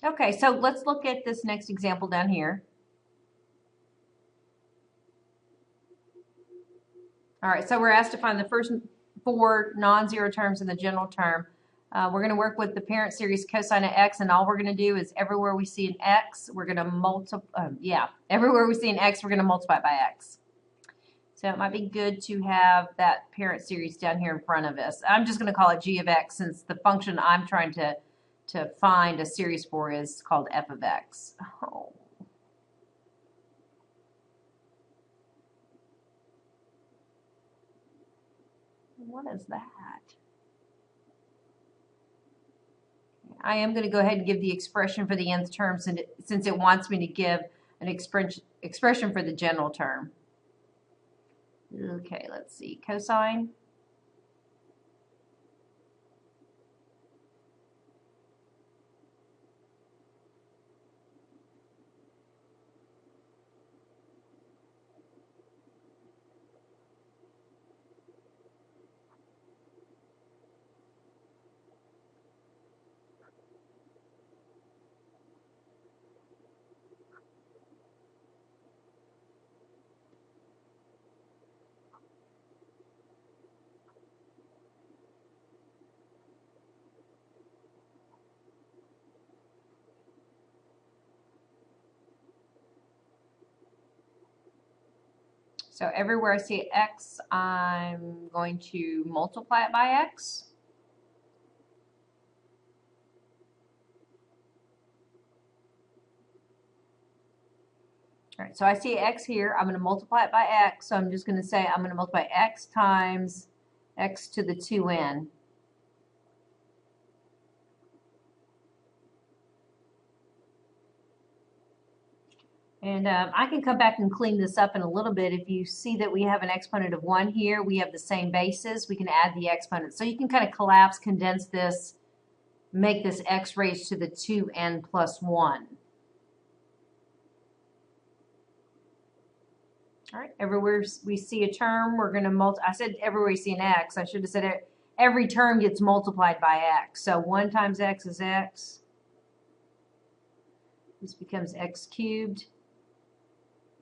Okay, so let's look at this next example down here. All right, so we're asked to find the first four non-zero terms in the general term. We're going to work with the parent series cosine of x, and all we're going to do is everywhere we see an x, we're going to multiply, everywhere we see an x, we're going to multiply it by x. So it might be good to have that parent series down here in front of us. I'm just going to call it g of x since the function I'm trying to find a series for is called f of x. Oh. What is that? I am going to go ahead and give the expression for the nth term since it wants me to give an expression for the general term. Okay, let's see. Cosine. So everywhere I see x, I'm going to multiply it by x. All right, so I see x here. I'm going to multiply it by x. So I'm just going to say I'm going to multiply x times x to the 2n. And I can come back and clean this up in a little bit. If you see that we have an exponent of 1 here, we have the same basis. We can add the exponent. So you can kind of collapse, condense this, make this x raised to the 2n plus 1. All right, everywhere we see a term, we're going to multiply. I said everywhere we see an x. I should have said every term gets multiplied by x. So 1 times x is x. This becomes x cubed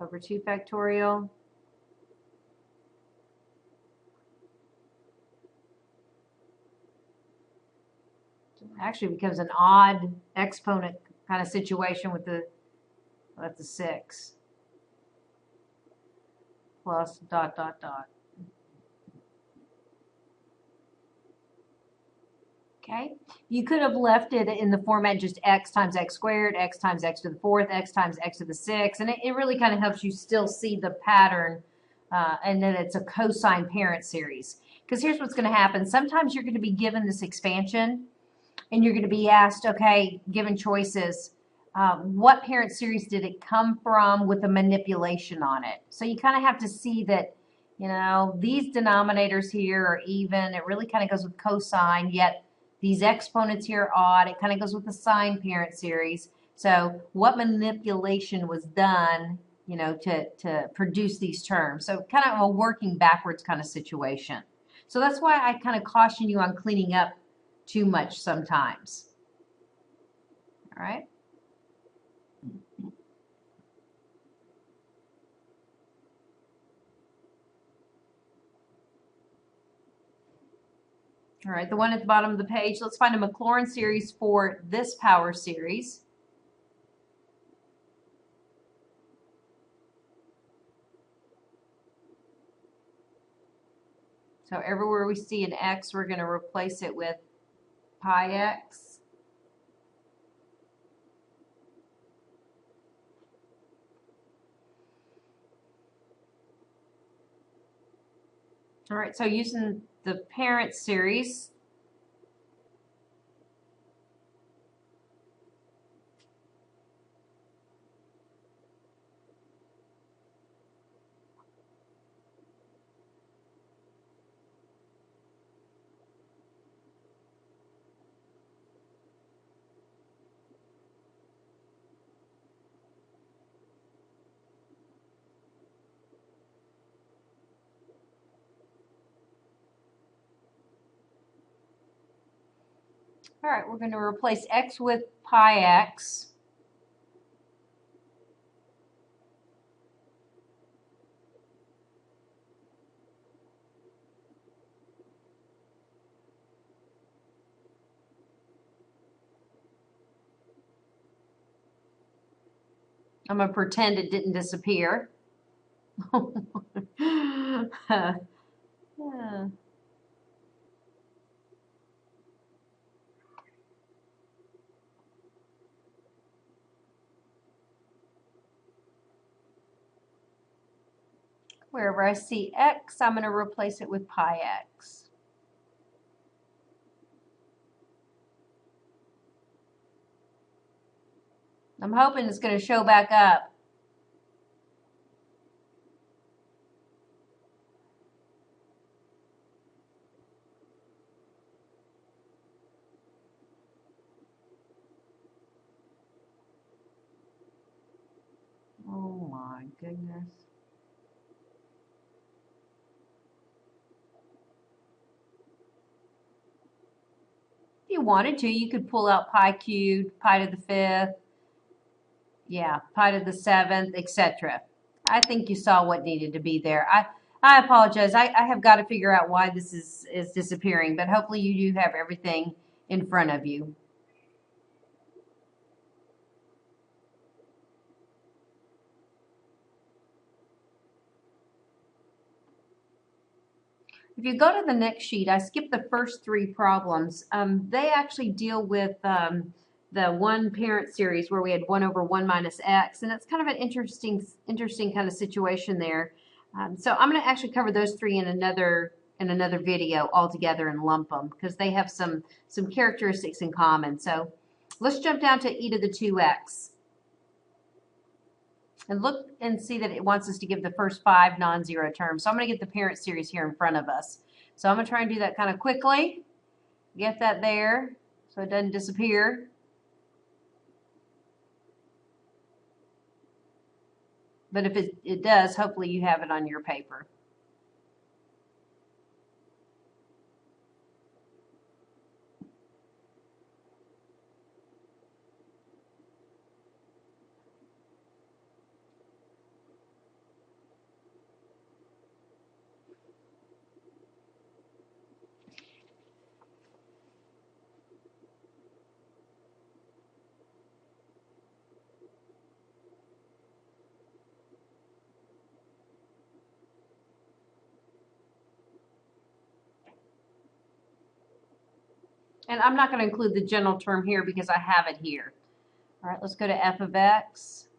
over 2 factorial. Actually becomes an odd exponent kind of situation with that's a 6 plus dot dot dot. Okay, you could have left it in the format just x times x squared, x times x to the 4th, x times x to the 6th, and it really kind of helps you still see the pattern and that it's a cosine parent series. Because here's what's going to happen. Sometimes you're going to be given this expansion and you're going to be asked, okay, given choices, what parent series did it come from with a manipulation on it? So you kind of have to see that, you know, these denominators here are even. It really kind of goes with cosine, yet these exponents here are odd. It kind of goes with the sine parent series. So what manipulation was done, you know, to produce these terms? So kind of a working backwards kind of situation. So that's why I kind of caution you on cleaning up too much sometimes. All right. All right, the one at the bottom of the page, let's find a Maclaurin series for this power series. So everywhere we see an x, we're going to replace it with pi x. All right, so using the parent series, All right, we're going to replace x with pi x. I'm going to pretend it didn't disappear. Yeah. Wherever I see x, I'm going to replace it with pi x. I'm hoping it's going to show back up. Oh my goodness. If you wanted to, you could pull out pi cubed, pi to the fifth, yeah, pi to the seventh, etc. I think you saw what needed to be there. I apologize. I have got to figure out why this is disappearing, but hopefully you do have everything in front of you. If you go to the next sheet, I skipped the first three problems. They actually deal with the one parent series where we had 1 over 1 minus x, and it's kind of an interesting kind of situation there. So I'm going to actually cover those three in another video altogether and lump them because they have some characteristics in common. So let's jump down to e to the 2x. And look and see that it wants us to give the first 5 non-zero terms. So I'm going to get the parent series here in front of us. So I'm going to try and do that kind of quickly. Get that there so it doesn't disappear. But if it does, hopefully you have it on your paper. And I'm not going to include the general term here because I have it here. All right, let's go to f of x.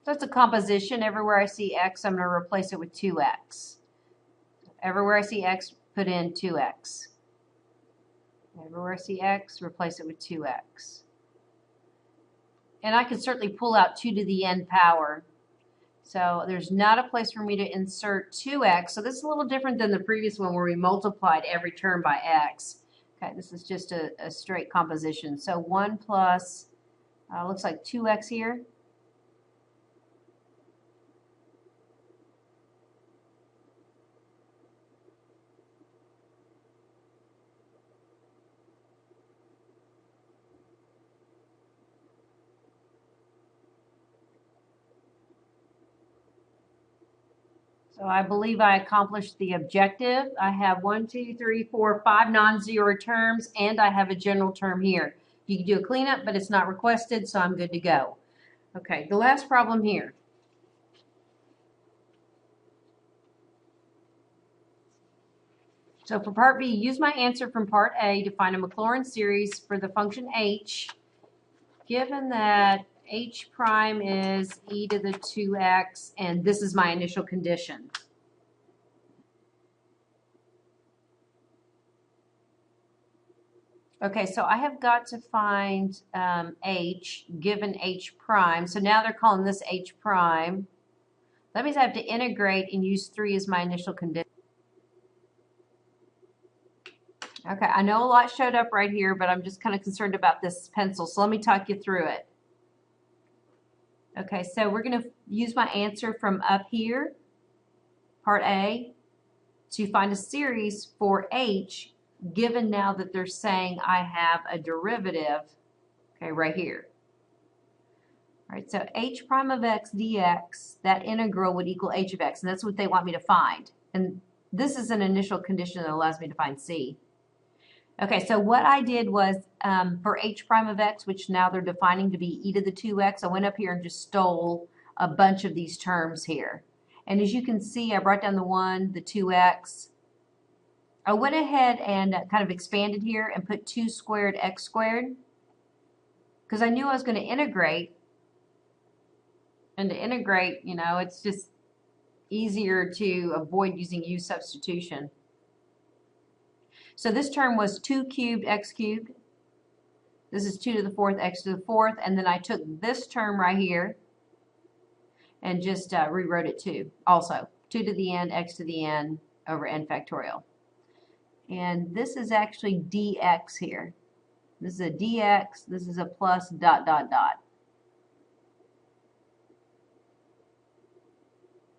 So it's a composition. Everywhere I see x, I'm going to replace it with 2x. Everywhere I see x, put in 2x. Everywhere I see x, replace it with 2x. And I can certainly pull out 2 to the n power. So there's not a place for me to insert 2x. So this is a little different than the previous one where we multiplied every term by x. Okay, this is just a straight composition. So 1 plus, looks like 2x here. So I believe I accomplished the objective. I have 1, 2, 3, 4, 5 non-zero terms, and I have a general term here. You can do a cleanup, but it's not requested, so I'm good to go. Okay, the last problem here. So for part B, use my answer from part A to find a Maclaurin series for the function h, given that h prime is e to the 2x, and this is my initial condition. Okay, so I have got to find h given h prime. So now they're calling this h prime. That means I have to integrate and use 3 as my initial condition. Okay, I know a lot showed up right here, but I'm just kind of concerned about this pencil. So let me talk you through it. Okay, so we're going to use my answer from up here, part A. to find a series for H, given now that they're saying I have a derivative, okay, right here. All right, so h prime of x dx, that integral would equal h of x, and that's what they want me to find. And this is an initial condition that allows me to find c. Okay, so what I did was for h prime of x, which now they're defining to be e to the 2x, I went up here and just stole a bunch of these terms here. And as you can see, I brought down the 1, the 2x. I went ahead and kind of expanded here and put 2 squared x squared because I knew I was going to integrate. And to integrate, you know, it's just easier to avoid using u substitution. So this term was 2 cubed x cubed. This is 2 to the 4th x to the 4th. And then I took this term right here and just rewrote it too. Also, 2 to the n, x to the n over n factorial. And this is actually dx here. This is a dx. This is a plus dot, dot, dot.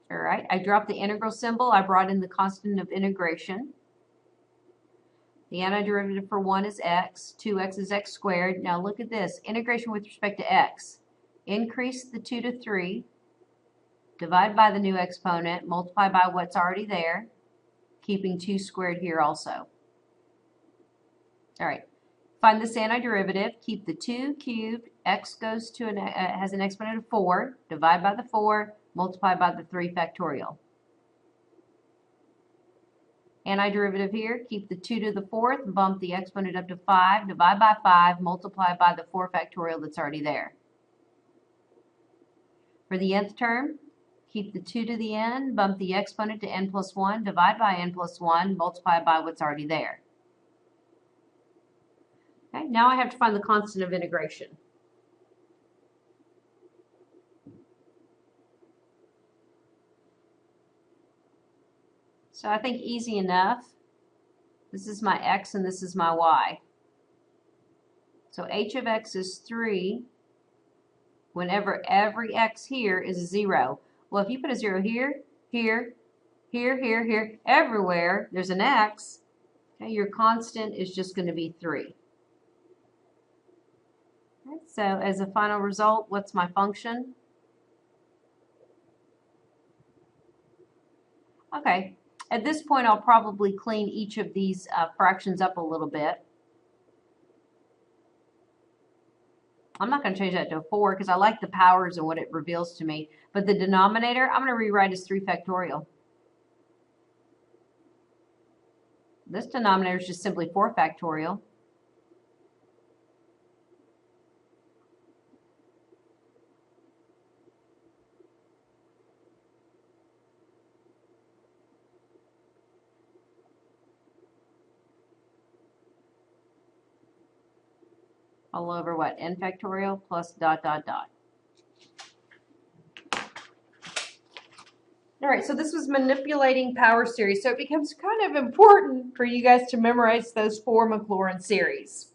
All right, I dropped the integral symbol. I brought in the constant of integration. The antiderivative for 1 is x. 2x is x squared. Now look at this. Integration with respect to x. Increase the 2 to 3. Divide by the new exponent. Multiply by what's already there. Keeping 2 squared here also. All right. Find this antiderivative. Keep the 2 cubed. X goes to has an exponent of 4. Divide by the 4. Multiply by the 3 factorial. Antiderivative here, keep the 2 to the 4th, bump the exponent up to 5, divide by 5, multiply by the 4 factorial that's already there. For the nth term, keep the 2 to the n, bump the exponent to n plus 1, divide by n plus 1, multiply by what's already there. Okay, now I have to find the constant of integration. So I think easy enough. This is my x and this is my y. So h of x is 3 whenever every x here is a 0. Well, if you put a 0 here, here, here, here, here, everywhere there's an x, okay, your constant is just going to be 3. Okay, so as a final result, what's my function? Okay. At this point, I'll probably clean each of these fractions up a little bit. I'm not going to change that to a 4 because I like the powers and what it reveals to me. But the denominator, I'm going to rewrite as 3 factorial. This denominator is just simply 4 factorial. All over what? N factorial plus dot, dot, dot. All right, so this was manipulating power series. So it becomes kind of important for you guys to memorize those 4 Maclaurin series.